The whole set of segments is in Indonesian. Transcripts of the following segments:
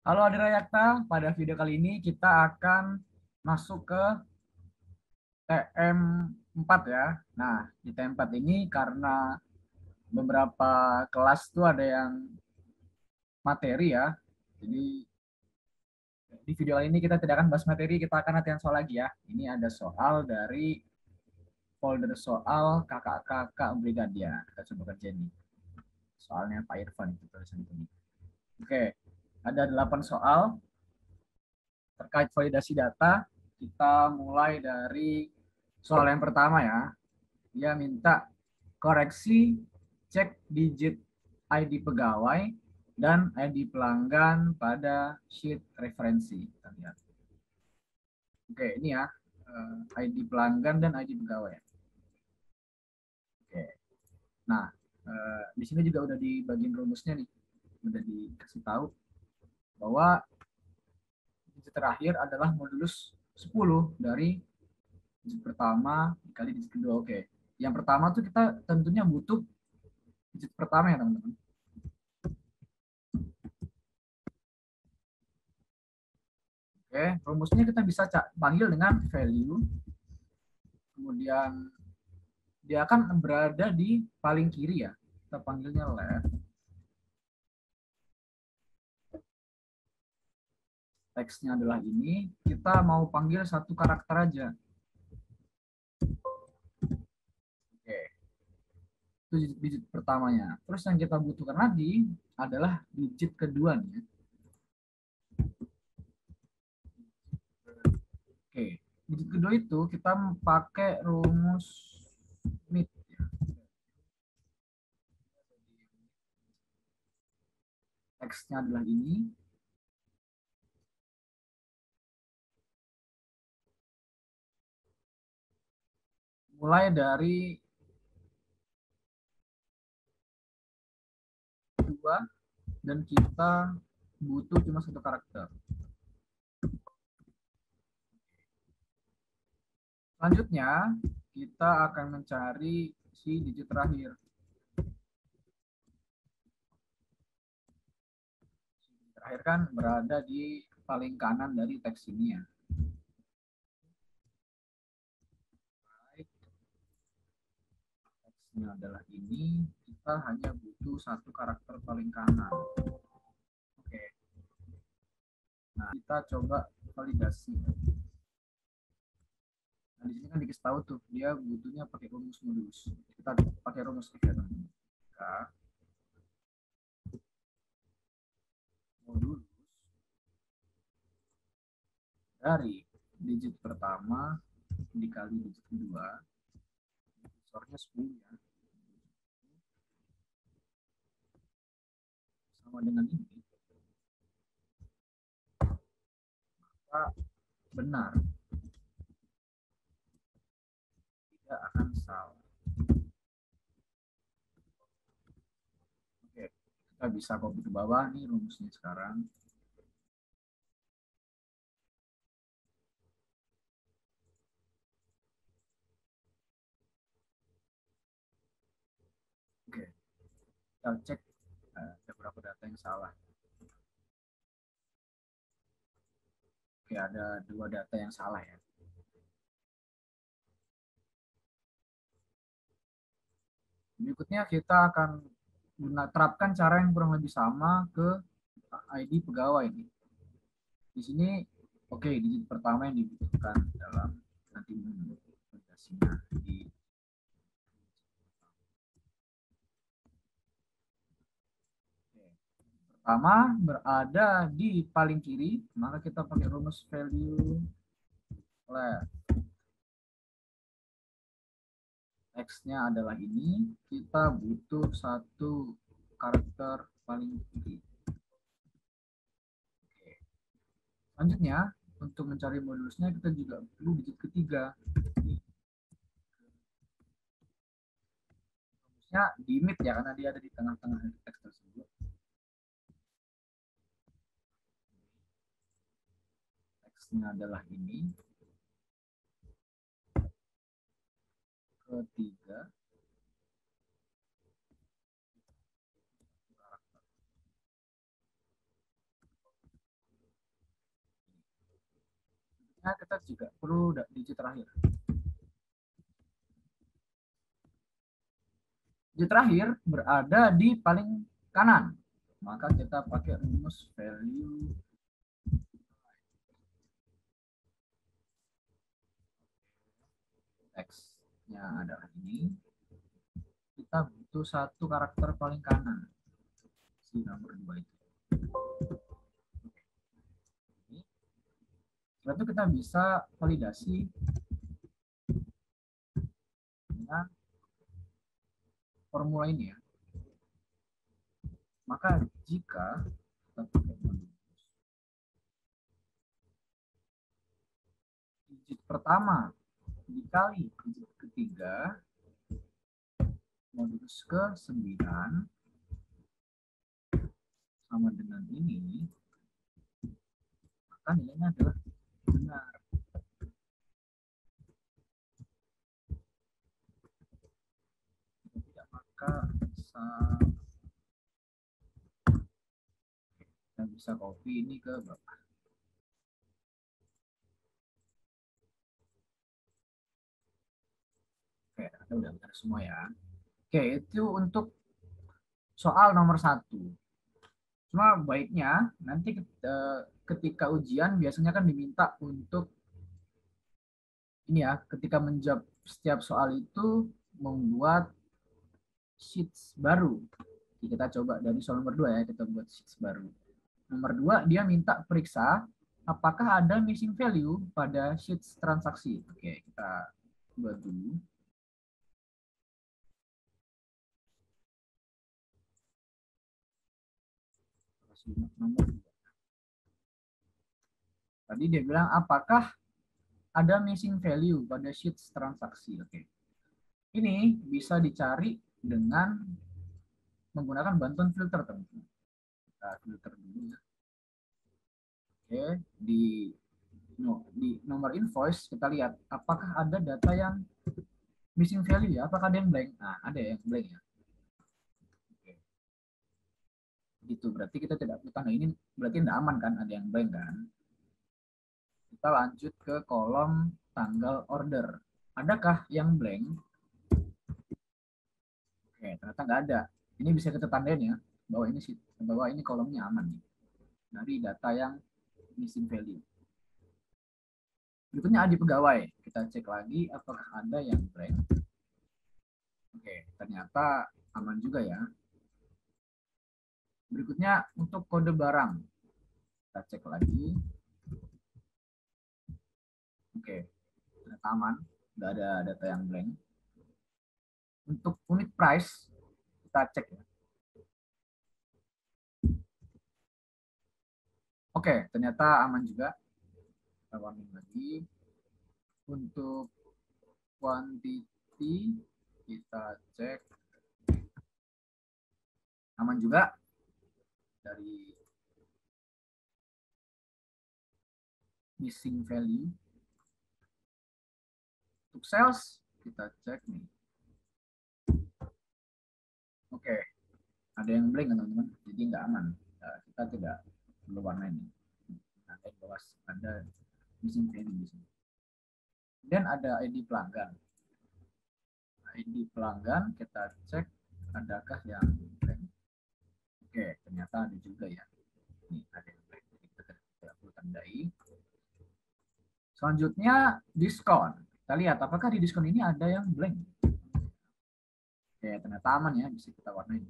Halo Adira Yakta, pada video kali ini kita akan masuk ke TM4 ya. Nah, di TM4 ini karena beberapa kelas tuh ada yang materi ya. Jadi di video kali ini kita tidak akan bahas materi, kita akan latihan soal lagi ya. Ini ada soal dari folder soal kakak-kakak Brigadia. Kita coba kerjain nih. Soalnya Pak Irfan itu tulisan ini. Oke, ada 8 soal terkait validasi data. Kita mulai dari soal yang pertama ya. Dia minta koreksi cek digit ID pegawai dan ID pelanggan pada sheet referensi. Kita lihat. Oke, ini ya ID pelanggan dan ID pegawai. Oke. Nah, di sini juga udah di bagian rumusnya nih, udah dikasih tahu bahwa digit terakhir adalah modulus 10 dari digit pertama dikali digit kedua. Oke. Yang pertama tuh kita tentunya butuh digit pertama ya teman-teman. Oke, rumusnya kita bisa panggil dengan value. Kemudian dia akan berada di paling kiri ya. Kita panggilnya left. Teksnya adalah ini. Kita mau panggil satu karakter aja. Oke. Itu digit pertamanya. Terus yang kita butuhkan lagi adalah digit kedua nih. Oke. Digit kedua itu kita pakai rumus MIT. Teksnya adalah ini. Mulai dari 2 dan kita butuh cuma satu karakter. Selanjutnya, kita akan mencari si digit terakhir. Digit terakhir kan berada di paling kanan dari teks ini ya. Baik. Teksnya adalah ini, kita hanya butuh satu karakter paling kanan. Oke. Nah, kita coba validasi. Nah, di sini kan dikasih tahu tuh, dia butuhnya pakai rumus modulus. Kita pakai rumus ya, teman-teman. Modulus dari digit pertama dikali digit kedua, sornya 10 ya, sama dengan ini, maka benar, tidak akan salah. Oke, kita bisa copy ke bawah nih rumusnya sekarang. Oke, kita cek ada berapa data yang salah. Oke, ada 2 data yang salah ya. Berikutnya kita akan terapkan cara yang kurang lebih sama ke ID pegawai ini. Di sini, oke, digit pertama yang dibutuhkan dalam nanti validasinya di pertama berada di paling kiri, maka kita pakai rumus value left. X-nya adalah ini, kita butuh satu karakter paling kiri. Oke. Selanjutnya, untuk mencari modulusnya kita juga perlu digit ketiga. Rumusnya di mid ya, karena dia ada di tengah-tengah teks tersebut. X-nya adalah ini. Ketiga. Nah, kita juga perlu digit terakhir. Digit terakhir berada di paling kanan. Maka kita pakai rumus value X-nya adalah ini. Kita butuh satu karakter paling kanan. Si nomor 2 itu. Setelah itu kita bisa validasi dengan formula ini ya. Maka jika kita pakai modulus, digit pertama dikali digit ketiga, modulus ke 9 sama dengan ini, maka nilainya adalah benar. Tidak, maka kita bisa copy ini ke bawah. Oke, kita udah benar semua ya. Oke, itu untuk soal nomor 1. Cuma baiknya nanti ketika ujian biasanya kan diminta untuk ini ya, ketika menjawab setiap soal itu membuat sheets baru. Jadi kita coba dari soal nomor 2 ya, kita buat sheets baru. Nomor 2 dia minta periksa apakah ada missing value pada sheets transaksi. Oke, kita buat dulu. Nomor 2. Tadi dia bilang apakah ada missing value pada sheets transaksi. Oke. Ini bisa dicari dengan menggunakan bantuan filter, teman-teman. Kita filter dulu ya. Oke, di nomor invoice kita lihat apakah ada data yang missing value ya, apakah ada yang blank? Nah, ada yang blank ya. Oke. Gitu, berarti kita tidak butuh. Nah, ini berarti tidak aman kan, ada yang blank kan. Kita lanjut ke kolom tanggal order. Adakah yang blank? Oke, ternyata nggak ada. Ini bisa kita tandain ya, bahwa ini kolomnya aman nih, dari data yang missing value. Berikutnya di pegawai. Kita cek lagi apakah ada yang blank. Oke, ternyata aman juga ya. Berikutnya untuk kode barang. Kita cek lagi. Oke, ternyata aman. Nggak ada data yang blank. Untuk unit price, kita cek ya. Oke, ternyata aman juga. Kita warning lagi. Untuk quantity, kita cek. Aman juga. Dari missing value. Untuk sales, kita cek nih. Oke, ada yang blank kan teman-teman, jadi nggak aman. Nah, kita tidak perlu warna ini. Nanti bahwa ada missing value di sini. Dan ada ID pelanggan. ID pelanggan kita cek adakah yang blank. Oke, ternyata ada juga ya. Ini ada yang blank, jadi kita tidak perlu tandai. Selanjutnya diskon. Kita lihat apakah di diskon ini ada yang blank. Oke, ternyata aman ya, bisa kita warnai.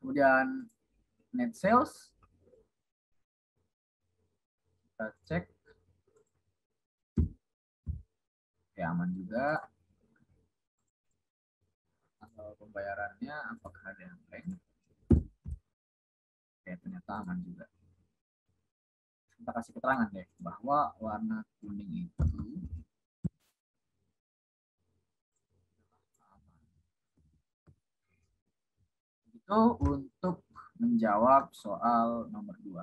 Kemudian net sales, kita cek. Oke, aman juga. Tanggal pembayarannya apakah ada yang blank. Oke, ternyata aman juga. Kita kasih keterangan deh bahwa warna kuning itu itu untuk menjawab soal nomor 2.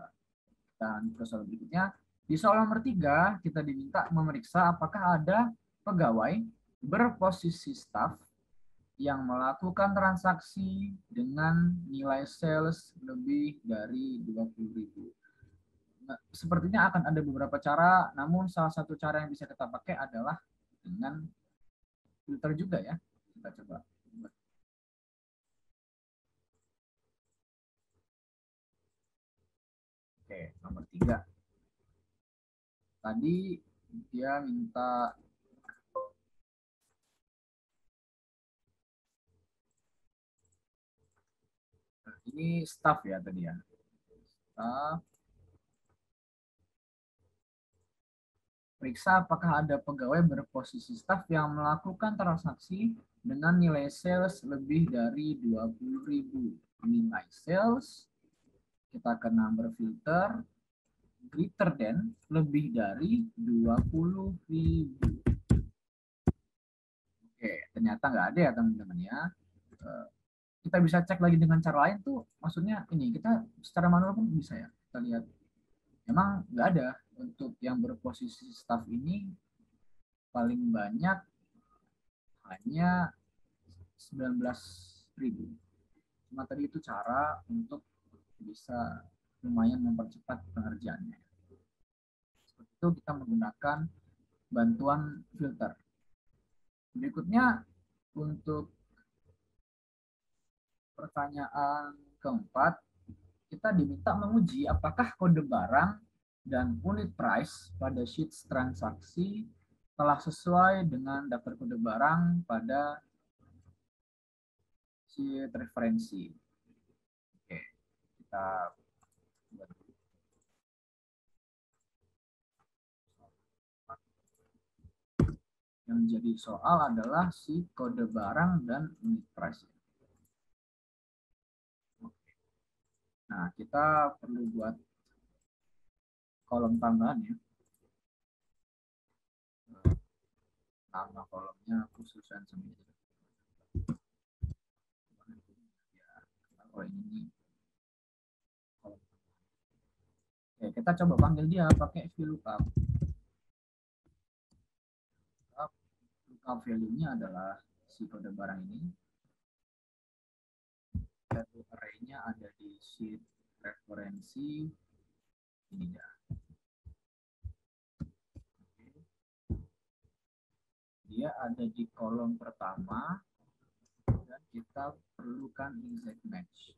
Dan ke soal berikutnya, di soal nomor 3 kita diminta memeriksa apakah ada pegawai berposisi staff yang melakukan transaksi dengan nilai sales lebih dari 20.000. Sepertinya akan ada beberapa cara, namun salah satu cara yang bisa kita pakai adalah dengan filter juga ya. Kita coba. Oke, nomor 3. Tadi dia minta ini staff ya tadi ya. Staff. Periksa apakah ada pegawai berposisi staff yang melakukan transaksi dengan nilai sales lebih dari 20.000. Nilai sales, kita ke number filter, greater than, lebih dari 20.000. Oke, ternyata nggak ada ya teman-teman ya. Kita bisa cek lagi dengan cara lain tuh, maksudnya ini, kita secara manual pun bisa ya. Kita lihat, memang nggak ada untuk yang berposisi staff ini paling banyak hanya 19.000. Cuma tadi itu cara untuk bisa lumayan mempercepat pengerjaannya. Seperti itu kita menggunakan bantuan filter. Berikutnya untuk pertanyaan keempat, kita diminta menguji apakah kode barang dan unit price pada sheet transaksi telah sesuai dengan daftar kode barang pada sheet referensi. Oke, kita buat yang jadi soal adalah si kode barang dan unit price. Nah, kita perlu buat kolom tambahan ya. Nama kolomnya khusus dan sendiri. Oh ini. Oke, kita coba panggil dia pakai VLOOKUP. Lookup value-nya adalah si kode barang ini. Value array-nya ada di sheet referensi ini ya. Dia ada di kolom pertama dan kita perlukan exact match.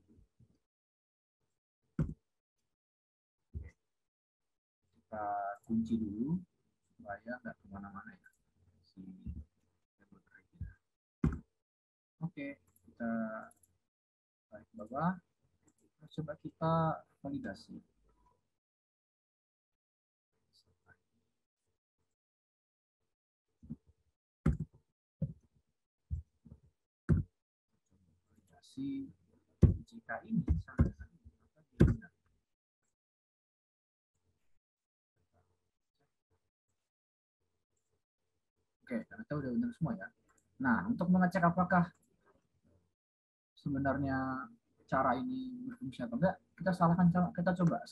Kita kunci dulu supaya nggak kemana-mana ya. Oke, kita tarik ke bawah. Coba kita validasi. Validasi jika ini sama dengan oke, ternyata udah benar semua ya. Nah, untuk mengecek apakah sebenarnya cara ini berfungsi atau enggak, kita coba